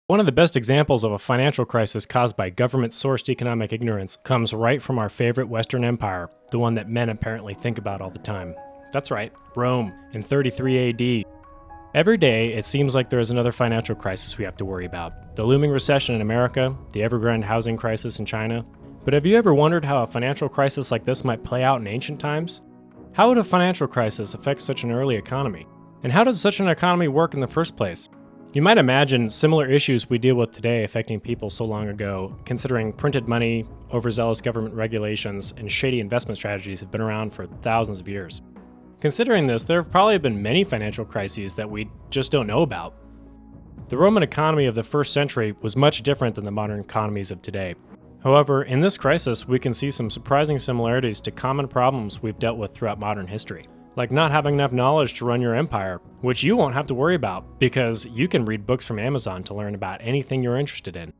One of the best examples of a financial crisis caused by government-sourced economic ignorance comes right from our favorite Western empire, the one that men apparently think about all the time. That's right, Rome, in 33 AD. Every day, it seems like there is another financial crisis we have to worry about. The looming recession in America, the Evergrande housing crisis in China. But have you ever wondered how a financial crisis like this might play out in ancient times? How would a financial crisis affect such an early economy? And how does such an economy work in the first place? You might imagine similar issues we deal with today affecting people so long ago, considering printed money, overzealous government regulations, and shady investment strategies have been around for thousands of years. Considering this, there have probably been many financial crises that we just don't know about. The Roman economy of the first century was much different than the modern economies of today. However, in this crisis, we can see some surprising similarities to common problems we've dealt with throughout modern history. Like not having enough knowledge to run your empire, which you won't have to worry about because you can read books from Amazon to learn about anything you're interested in.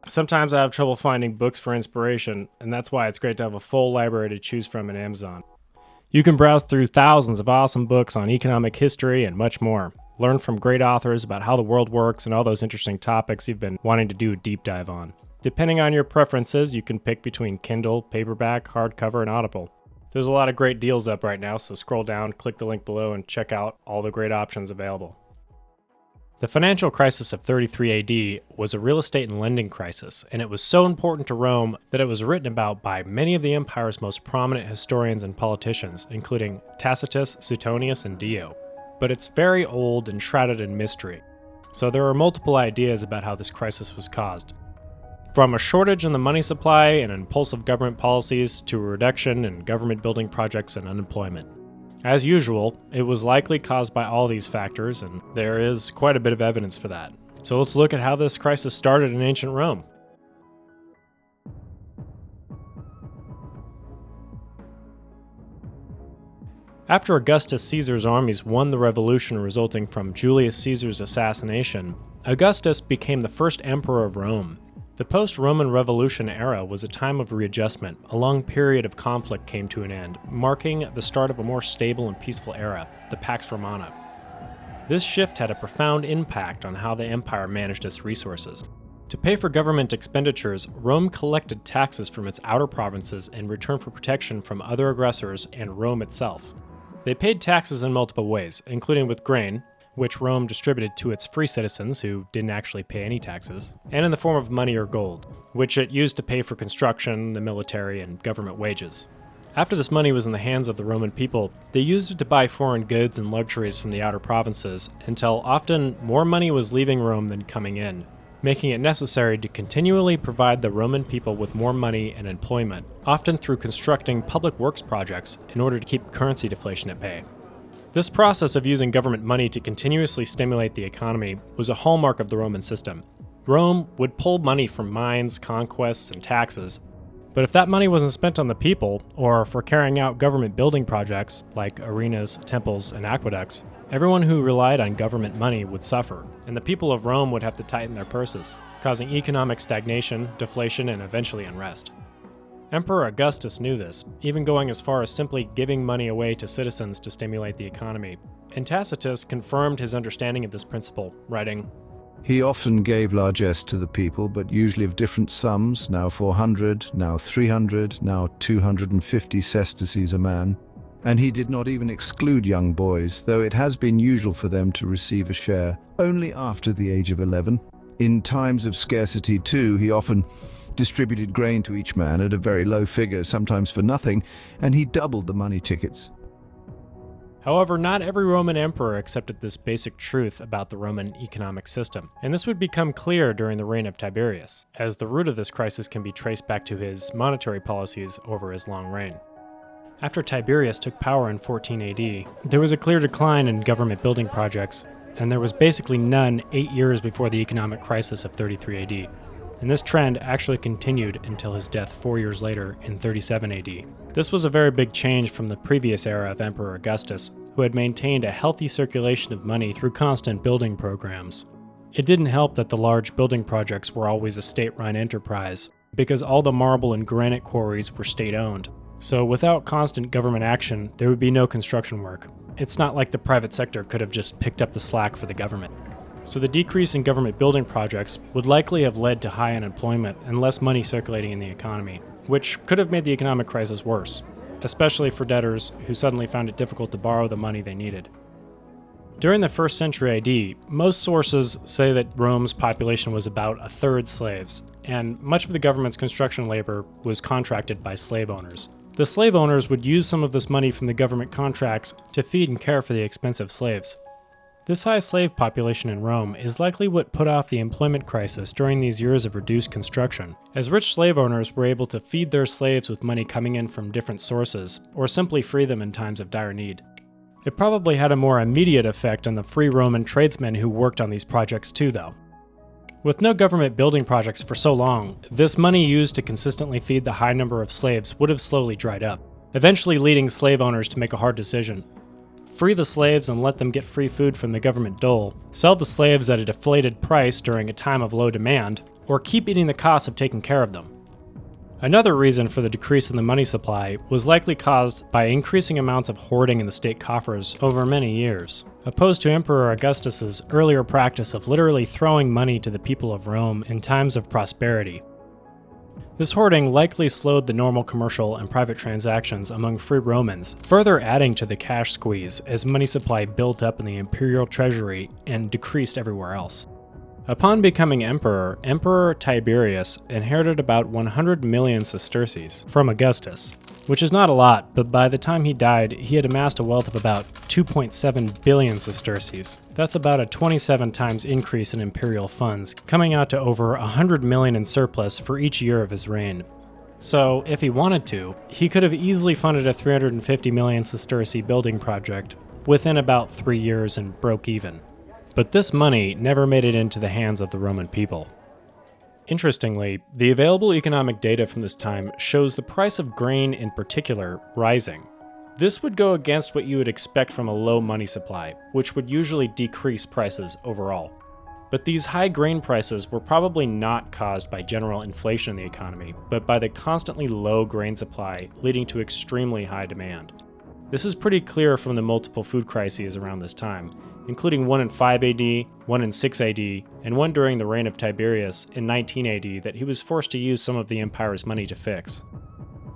Sometimes I have trouble finding books for inspiration, and that's why it's great to have a full library to choose from in Amazon. You can browse through thousands of awesome books on economic history and much more. Learn from great authors about how the world works and all those interesting topics you've been wanting to do a deep dive on. Depending on your preferences, you can pick between Kindle, paperback, hardcover, and Audible. There's a lot of great deals up right now, so scroll down, click the link below, and check out all the great options available. The financial crisis of 33 AD was a real estate and lending crisis, and it was so important to Rome that it was written about by many of the empire's most prominent historians and politicians, including Tacitus, Suetonius, and Dio. But it's very old and shrouded in mystery, so there are multiple ideas about how this crisis was caused. From a shortage in the money supply and impulsive government policies to a reduction in government building projects and unemployment. As usual, it was likely caused by all these factors, and there is quite a bit of evidence for that. So let's look at how this crisis started in ancient Rome. After Augustus Caesar's armies won the revolution resulting from Julius Caesar's assassination, Augustus became the first emperor of Rome. The post-Roman Revolution era was a time of readjustment. A long period of conflict came to an end, marking the start of a more stable and peaceful era, the Pax Romana. This shift had a profound impact on how the empire managed its resources. To pay for government expenditures, Rome collected taxes from its outer provinces in return for protection from other aggressors and Rome itself. They paid taxes in multiple ways, including with grain, which Rome distributed to its free citizens who didn't actually pay any taxes, and in the form of money or gold, which it used to pay for construction, the military, and government wages. After this money was in the hands of the Roman people, they used it to buy foreign goods and luxuries from the outer provinces, until often more money was leaving Rome than coming in, making it necessary to continually provide the Roman people with more money and employment, often through constructing public works projects in order to keep currency deflation at bay. This process of using government money to continuously stimulate the economy was a hallmark of the Roman system. Rome would pull money from mines, conquests, and taxes, but if that money wasn't spent on the people, or for carrying out government building projects like arenas, temples, and aqueducts, everyone who relied on government money would suffer, and the people of Rome would have to tighten their purses, causing economic stagnation, deflation, and eventually unrest. Emperor Augustus knew this, even going as far as simply giving money away to citizens to stimulate the economy, and Tacitus confirmed his understanding of this principle, writing, "He often gave largesse to the people, but usually of different sums, now 400, now 300, now 250 sesterces a man. And he did not even exclude young boys, though it has been usual for them to receive a share only after the age of 11. In times of scarcity too, he often distributed grain to each man at a very low figure, sometimes for nothing, and he doubled the money tickets." However, not every Roman emperor accepted this basic truth about the Roman economic system, and this would become clear during the reign of Tiberius, as the root of this crisis can be traced back to his monetary policies over his long reign. After Tiberius took power in 14 AD, there was a clear decline in government building projects, and there was basically none 8 years before the economic crisis of 33 AD. And this trend actually continued until his death 4 years later in 37 AD. This was a very big change from the previous era of Emperor Augustus, who had maintained a healthy circulation of money through constant building programs. It didn't help that the large building projects were always a state-run enterprise, because all the marble and granite quarries were state-owned. So without constant government action, there would be no construction work. It's not like the private sector could have just picked up the slack for the government. So the decrease in government building projects would likely have led to high unemployment and less money circulating in the economy, which could have made the economic crisis worse, especially for debtors who suddenly found it difficult to borrow the money they needed. During the 1st century AD, most sources say that Rome's population was about a third slaves, and much of the government's construction labor was contracted by slave owners. The slave owners would use some of this money from the government contracts to feed and care for the expensive slaves. This high slave population in Rome is likely what put off the employment crisis during these years of reduced construction, as rich slave owners were able to feed their slaves with money coming in from different sources, or simply free them in times of dire need. It probably had a more immediate effect on the free Roman tradesmen who worked on these projects too, though. With no government building projects for so long, this money used to consistently feed the high number of slaves would have slowly dried up, eventually leading slave owners to make a hard decision. Free the slaves and let them get free food from the government dole, sell the slaves at a deflated price during a time of low demand, or keep eating the cost of taking care of them. Another reason for the decrease in the money supply was likely caused by increasing amounts of hoarding in the state coffers over many years, opposed to Emperor Augustus's earlier practice of literally throwing money to the people of Rome in times of prosperity. This hoarding likely slowed the normal commercial and private transactions among free Romans, further adding to the cash squeeze as money supply built up in the imperial treasury and decreased everywhere else. Upon becoming emperor, Emperor Tiberius inherited about 100 million sesterces from Augustus, which is not a lot, but by the time he died, he had amassed a wealth of about 2.7 billion sesterces. That's about a 27 times increase in imperial funds, coming out to over 100 million in surplus for each year of his reign. So, if he wanted to, he could have easily funded a 350 million sesterce building project within about 3 years and broke even. But this money never made it into the hands of the Roman people. Interestingly, the available economic data from this time shows the price of grain in particular rising. This would go against what you would expect from a low money supply, which would usually decrease prices overall. But these high grain prices were probably not caused by general inflation in the economy, but by the constantly low grain supply leading to extremely high demand. This is pretty clear from the multiple food crises around this time, including one in 5 AD, one in 6 AD, and one during the reign of Tiberius in 19 AD that he was forced to use some of the empire's money to fix.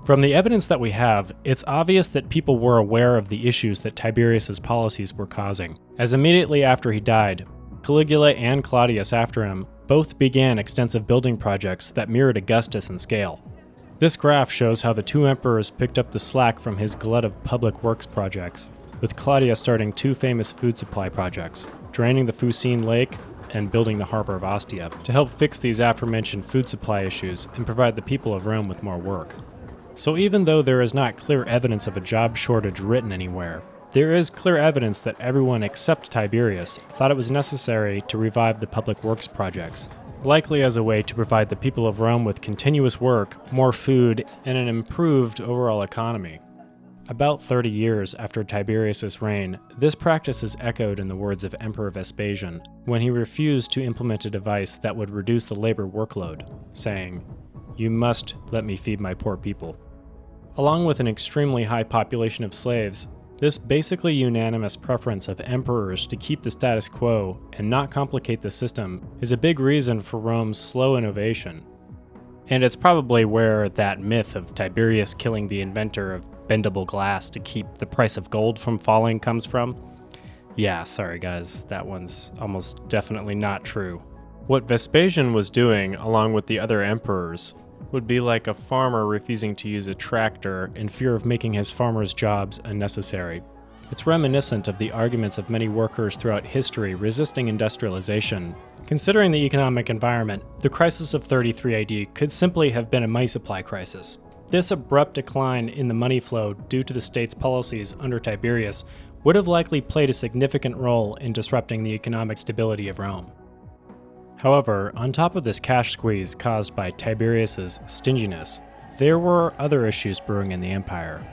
From the evidence that we have, it's obvious that people were aware of the issues that Tiberius's policies were causing, as immediately after he died, Caligula and Claudius after him both began extensive building projects that mirrored Augustus in scale. This graph shows how the two emperors picked up the slack from his glut of public works projects, with Claudius starting 2 famous food supply projects, draining the Fucine Lake and building the harbor of Ostia, to help fix these aforementioned food supply issues and provide the people of Rome with more work. So even though there is not clear evidence of a job shortage written anywhere, there is clear evidence that everyone except Tiberius thought it was necessary to revive the public works projects, likely as a way to provide the people of Rome with continuous work, more food, and an improved overall economy. About 30 years after Tiberius's reign, this practice is echoed in the words of Emperor Vespasian when he refused to implement a device that would reduce the labor workload, saying, "You must let me feed my poor people." Along with an extremely high population of slaves, this basically unanimous preference of emperors to keep the status quo and not complicate the system is a big reason for Rome's slow innovation. And it's probably where that myth of Tiberius killing the inventor of bendable glass to keep the price of gold from falling comes from. Yeah, sorry guys, that one's almost definitely not true. What Vespasian was doing, along with the other emperors, would be like a farmer refusing to use a tractor in fear of making his farmers' jobs unnecessary. It's reminiscent of the arguments of many workers throughout history resisting industrialization. Considering the economic environment, the crisis of 33 AD could simply have been a money supply crisis. This abrupt decline in the money flow due to the state's policies under Tiberius would have likely played a significant role in disrupting the economic stability of Rome. However, on top of this cash squeeze caused by Tiberius's stinginess, there were other issues brewing in the empire.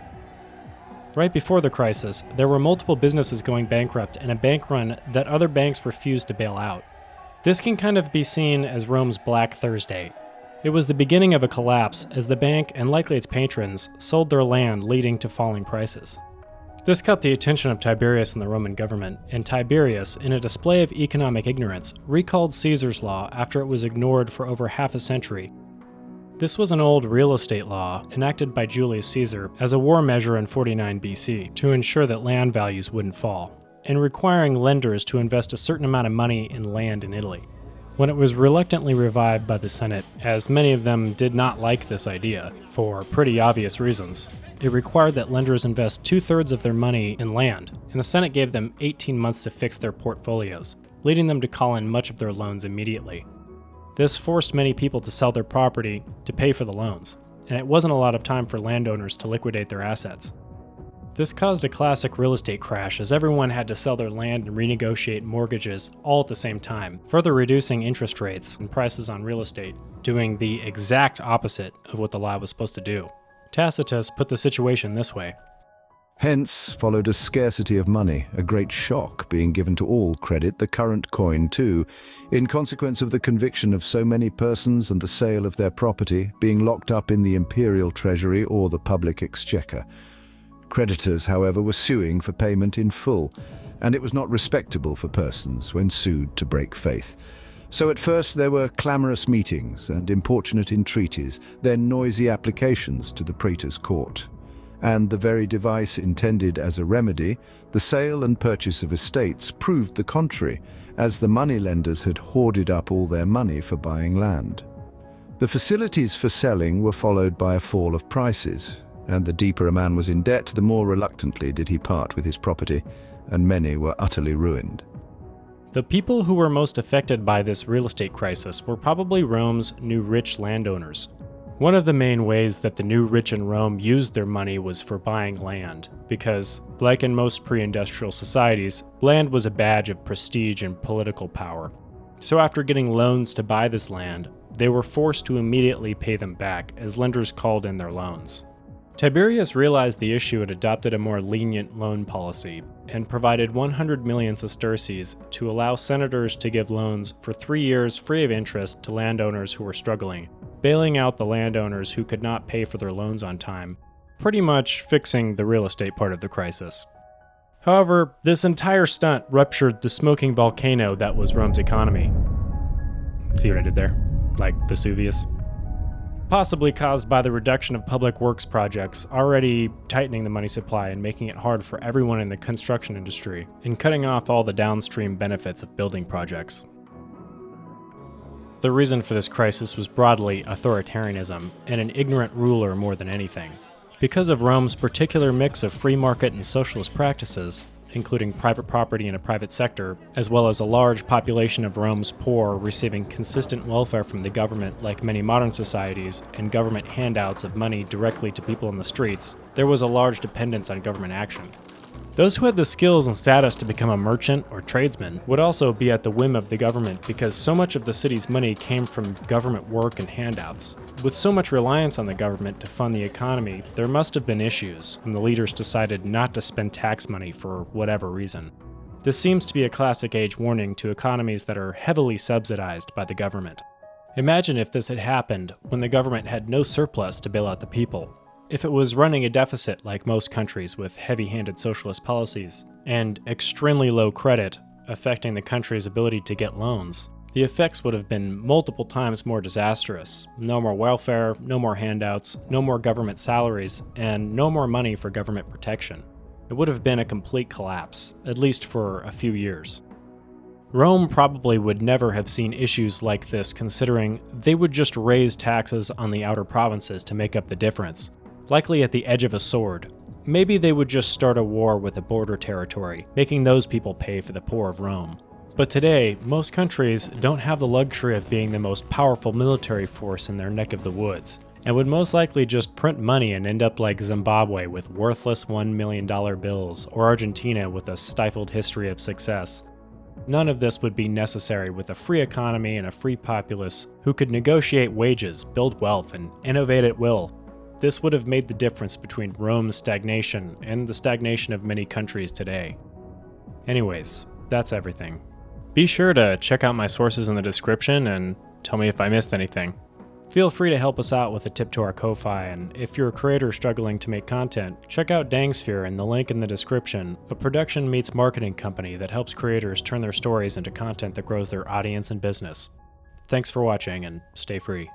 Right before the crisis, there were multiple businesses going bankrupt and a bank run that other banks refused to bail out. This can kind of be seen as Rome's Black Thursday. It was the beginning of a collapse as the bank, and likely its patrons, sold their land, leading to falling prices. This caught the attention of Tiberius and the Roman government, and Tiberius, in a display of economic ignorance, recalled Caesar's law after it was ignored for over half a century. This was an old real estate law enacted by Julius Caesar as a war measure in 49 BC to ensure that land values wouldn't fall, and requiring lenders to invest a certain amount of money in land in Italy. When it was reluctantly revived by the Senate, as many of them did not like this idea, for pretty obvious reasons, it required that lenders invest 2/3 of their money in land, and the Senate gave them 18 months to fix their portfolios, leading them to call in much of their loans immediately. This forced many people to sell their property to pay for the loans, and it wasn't a lot of time for landowners to liquidate their assets. This caused a classic real estate crash as everyone had to sell their land and renegotiate mortgages all at the same time, further reducing interest rates and prices on real estate, doing the exact opposite of what the law was supposed to do. Tacitus put the situation this way. Hence followed a scarcity of money, a great shock being given to all credit, the current coin too, in consequence of the conviction of so many persons and the sale of their property being locked up in the imperial treasury or the public exchequer. Creditors, however, were suing for payment in full, and it was not respectable for persons when sued to break faith. So at first there were clamorous meetings and importunate entreaties, then noisy applications to the praetor's court. And the very device intended as a remedy, the sale and purchase of estates, proved the contrary, as the moneylenders had hoarded up all their money for buying land. The facilities for selling were followed by a fall of prices, and the deeper a man was in debt, the more reluctantly did he part with his property, and many were utterly ruined. The people who were most affected by this real estate crisis were probably Rome's new rich landowners. One of the main ways that the new rich in Rome used their money was for buying land, because, like in most pre-industrial societies, land was a badge of prestige and political power. So after getting loans to buy this land, they were forced to immediately pay them back as lenders called in their loans. Tiberius realized the issue and adopted a more lenient loan policy, and provided 100 million sesterces to allow senators to give loans for 3 years free of interest to landowners who were struggling, bailing out the landowners who could not pay for their loans on time, pretty much fixing the real estate part of the crisis. However, this entire stunt ruptured the smoking volcano that was Rome's economy. See what I did there? Like Vesuvius? Possibly caused by the reduction of public works projects, already tightening the money supply and making it hard for everyone in the construction industry, and cutting off all the downstream benefits of building projects. The reason for this crisis was broadly authoritarianism and an ignorant ruler more than anything. Because of Rome's particular mix of free market and socialist practices, including private property in a private sector, as well as a large population of Rome's poor receiving consistent welfare from the government like many modern societies, and government handouts of money directly to people in the streets, there was a large dependence on government action. Those who had the skills and status to become a merchant or tradesman would also be at the whim of the government because so much of the city's money came from government work and handouts. With so much reliance on the government to fund the economy, there must have been issues when the leaders decided not to spend tax money for whatever reason. This seems to be a classic age warning to economies that are heavily subsidized by the government. Imagine if this had happened when the government had no surplus to bail out the people. If it was running a deficit like most countries with heavy-handed socialist policies, and extremely low credit affecting the country's ability to get loans, the effects would have been multiple times more disastrous. No more welfare, no more handouts, no more government salaries, and no more money for government protection. It would have been a complete collapse, at least for a few years. Rome probably would never have seen issues like this considering they would just raise taxes on the outer provinces to make up the difference. Likely at the edge of a sword. Maybe they would just start a war with a border territory, making those people pay for the poor of Rome. But today, most countries don't have the luxury of being the most powerful military force in their neck of the woods, and would most likely just print money and end up like Zimbabwe with worthless $1 million bills, or Argentina with a stifled history of success. None of this would be necessary with a free economy and a free populace who could negotiate wages, build wealth, and innovate at will. This would have made the difference between Rome's stagnation and the stagnation of many countries today. Anyways, that's everything. Be sure to check out my sources in the description and tell me if I missed anything. Feel free to help us out with a tip to our Ko-Fi, and if you're a creator struggling to make content, check out Dangsphere in the link in the description, a production meets marketing company that helps creators turn their stories into content that grows their audience and business. Thanks for watching, and stay free.